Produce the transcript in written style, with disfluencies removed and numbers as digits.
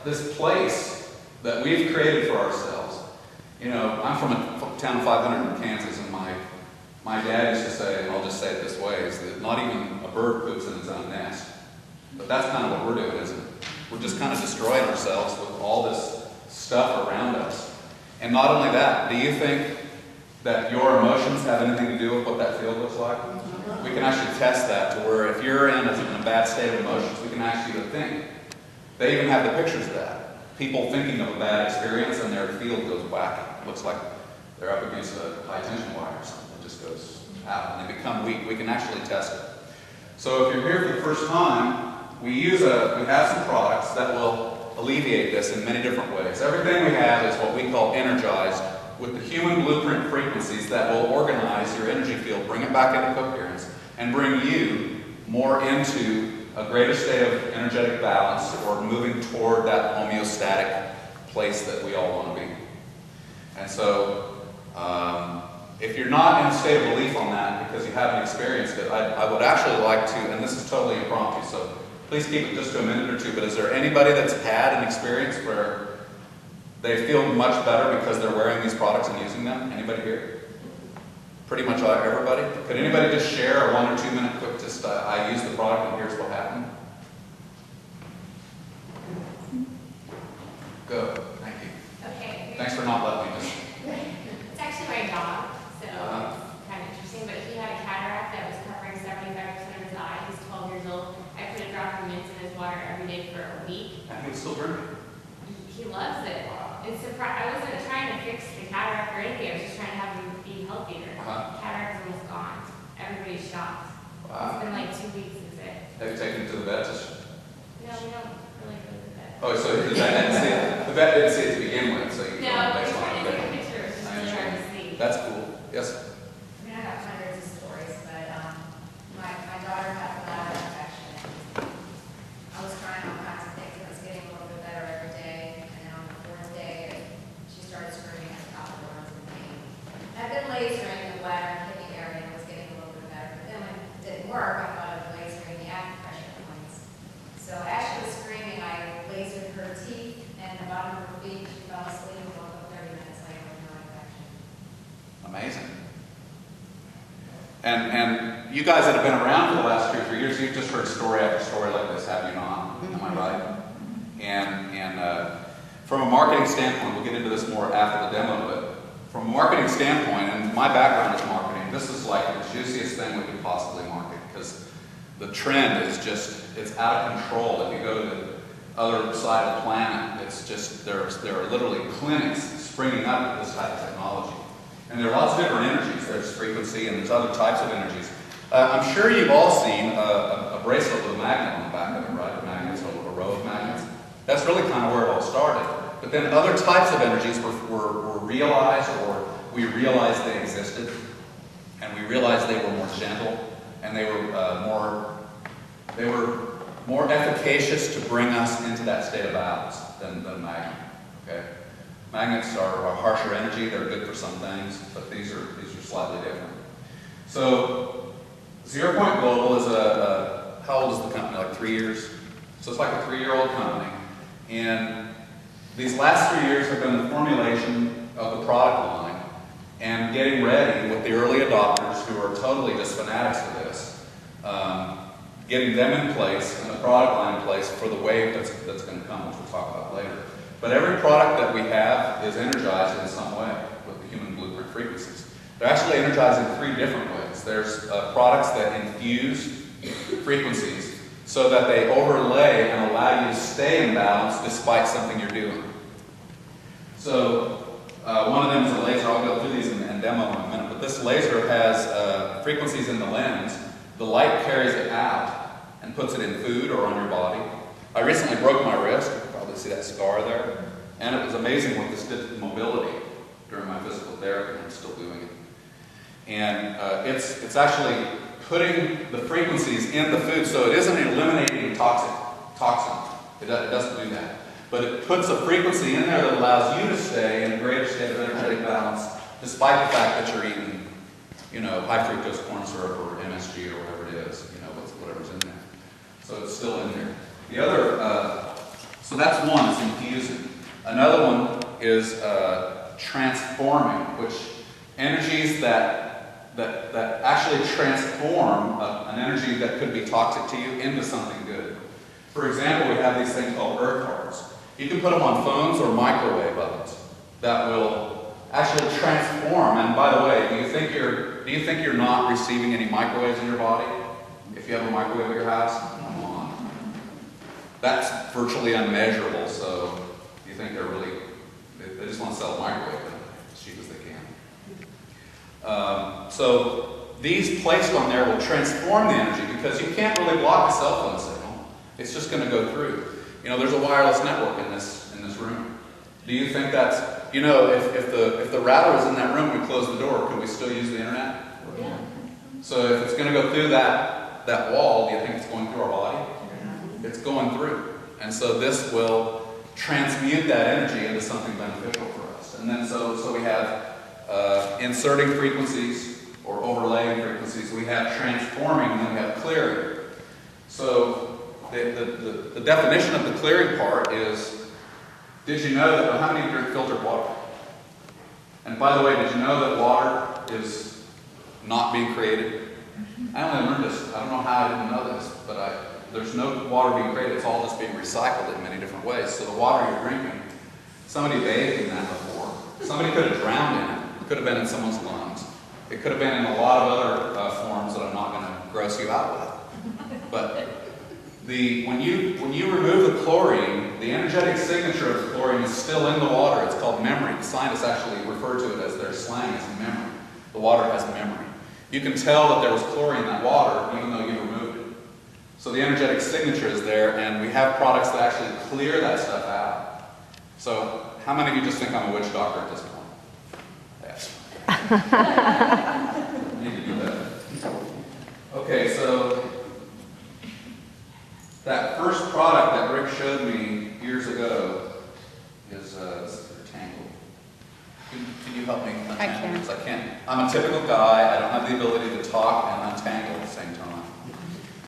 this place that we've created for ourselves. You know, I'm from a town of 500 in Kansas, and my dad used to say, and I'll just say it this way, is that not even a bird poops in its own nest. But that's kind of what we're doing, isn't it? We're just kind of destroying ourselves with all this stuff around us. And not only that, do you think that your emotions have anything to do with what that field looks like? We can actually test that to where if you're in a bad state of emotions, we can actually think. They even have the pictures of that. People thinking of a bad experience and their field goes wacky. It looks like they're up against a high tension wire or something. It just goes out and they become weak. We can actually test it. So if you're here for the first time, we have some products that will alleviate this in many different ways. Everything we have is what we call energized with the human blueprint frequencies that will organize your energy field, bring it back into coherence, and bring you more into a greater state of energetic balance or moving toward that homeostatic place that we all want to be. And so, if you're not in a state of belief on that because you haven't experienced it, I would actually like to, and this is totally impromptu, so please keep it just to a minute or two, but is there anybody that's had an experience where they feel much better because they're wearing these products and using them? Anybody here? Pretty much everybody? Could anybody just share a 1 or 2 minute quick, just I used the product and here's what happened? Go. Thank you. Okay. Thanks for not letting me just... It's actually my dog, so kind of interesting, but he had a cataract that was covering 75% of his eye. He's 12 years old. I put a drop of mint in his water every day for a week. And he was still drinking. He loves it. It's I wasn't trying to fix the cataract or anything. I was just trying to have him be healthier. Cataract is almost gone. Everybody's shocked. Wow. It's been like 2 weeks since it. Have you taken him to the vet? No, we don't really go to the vet. Oh, so the vet didn't see it. The vet didn't see it to begin with, so you No, can we're based on trying to the take a vet. picture. It's just I really hard to understand. see. That's cool. Yes. I mean, I got hundreds of stories, but my daughter had a bladder infection. I was trying all kinds of things, and it was getting a little bit better every day. And then on the 4th day, she started screaming at the top of her lungs in pain. I've been lasering the bladder and kidney area, and it was getting a little bit better. But then when it didn't work, I thought of lasering the acupressure points. So as she was screaming, I lasered her teeth and the bottom of her feet. She fell asleep and woke up 30 minutes later with no infection. Amazing. And you guys that have been around for the last 2 or 3 years, you've just heard story after story like this, have you not? Am I right? And from a marketing standpoint, we'll get into this more after the demo, but from a marketing standpoint, and my background is marketing, this is like the juiciest thing we could possibly market because the trend is just, it's out of control. If you go to the other side of the planet, it's just, there are literally clinics springing up with this type of technology. And there are lots of different energies. There's frequency and there's other types of energies. I'm sure you've all seen a bracelet with a magnet on the back of it, right? The magnets, a row of magnets. That's really kind of where it all started. But then other types of energies were realized, or we realized they existed, and we realized they were more gentle, and they were more efficacious to bring us into that state of balance than magnet. Okay? Magnets are harsher energy. They're good for some things, but these are slightly different. So ZeroPoint Global is how old is the company? Like 3 years? So it's like a 3-year-old company. And these last 3 years have been the formulation of the product line and getting ready with the early adopters who are totally just fanatics of this, getting them in place and the product line in place for the wave that's going to come, which we'll talk about later. But every product that we have is energized in some way with the human blueprint frequencies. They're actually energized in 3 different ways. There's products that infuse frequencies so that they overlay and allow you to stay in balance despite something you're doing. So one of them is a laser. I'll go through these and demo in a minute. But this laser has frequencies in the lens. The light carries it out and puts it in food or on your body. I recently broke my wrist. You can probably see that scar there. And it was amazing what this did to mobility during my physical therapy. I'm still doing it. And it's actually putting the frequencies in the food, so it isn't eliminating toxin. It doesn't do that. But it puts a frequency in there that allows you to stay in a greater state of energetic balance, despite the fact that you're eating, high fructose corn syrup or MSG or whatever it is, whatever's in there. So it's still in there. The other So that's one, it's infusing. Another one is transforming, which energies that actually transform an energy that could be toxic to you into something good. For example, we have these things called earth hearts. You can put them on phones or microwave ovens that will actually transform. And by the way, do you think you're not receiving any microwaves in your body? If you have a microwave at your house, come on. That's virtually unmeasurable, so you think they're really, they just want to sell a microwave as cheap as they can. So these placed on there will transform the energy because you can't really block a cell phone signal. It's just going to go through. You know, there's a wireless network in this room. Do you think that's, you know, if the router was in that room and we closed the door, could we still use the internet? Yeah. So if it's going to go through that wall, do you think it's going through our body? It's going through. And so this will transmute that energy into something beneficial for us. And then so we have inserting frequencies or overlaying frequencies. We have transforming, and then we have clearing. So the definition of the clearing part is, did you know that, how many drink filtered water? And by the way, did you know that water is not being created? I only learned this, I don't know how I didn't know this, but there's no water being created, it's all just being recycled in many different ways. So the water you're drinking, somebody bathed in that before. Somebody could have drowned in it. It could have been in someone's lungs. It could have been in a lot of other forms that I'm not going to gross you out with. But when you remove the chlorine, the energetic signature of the chlorine is still in the water. It's called memory. The scientists actually refer to it as their slang as memory. The water has memory. You can tell that there was chlorine in that water even though you removed it. So the energetic signature is there, and we have products that actually clear that stuff out. So how many of you just think I'm a witch doctor at this point? Yes. I need to do that. Okay, so that first product that Rick showed me years ago is Tangled. Can you help me untangle this? I can't. I'm a typical guy. I don't have the ability to talk and untangle at the same time.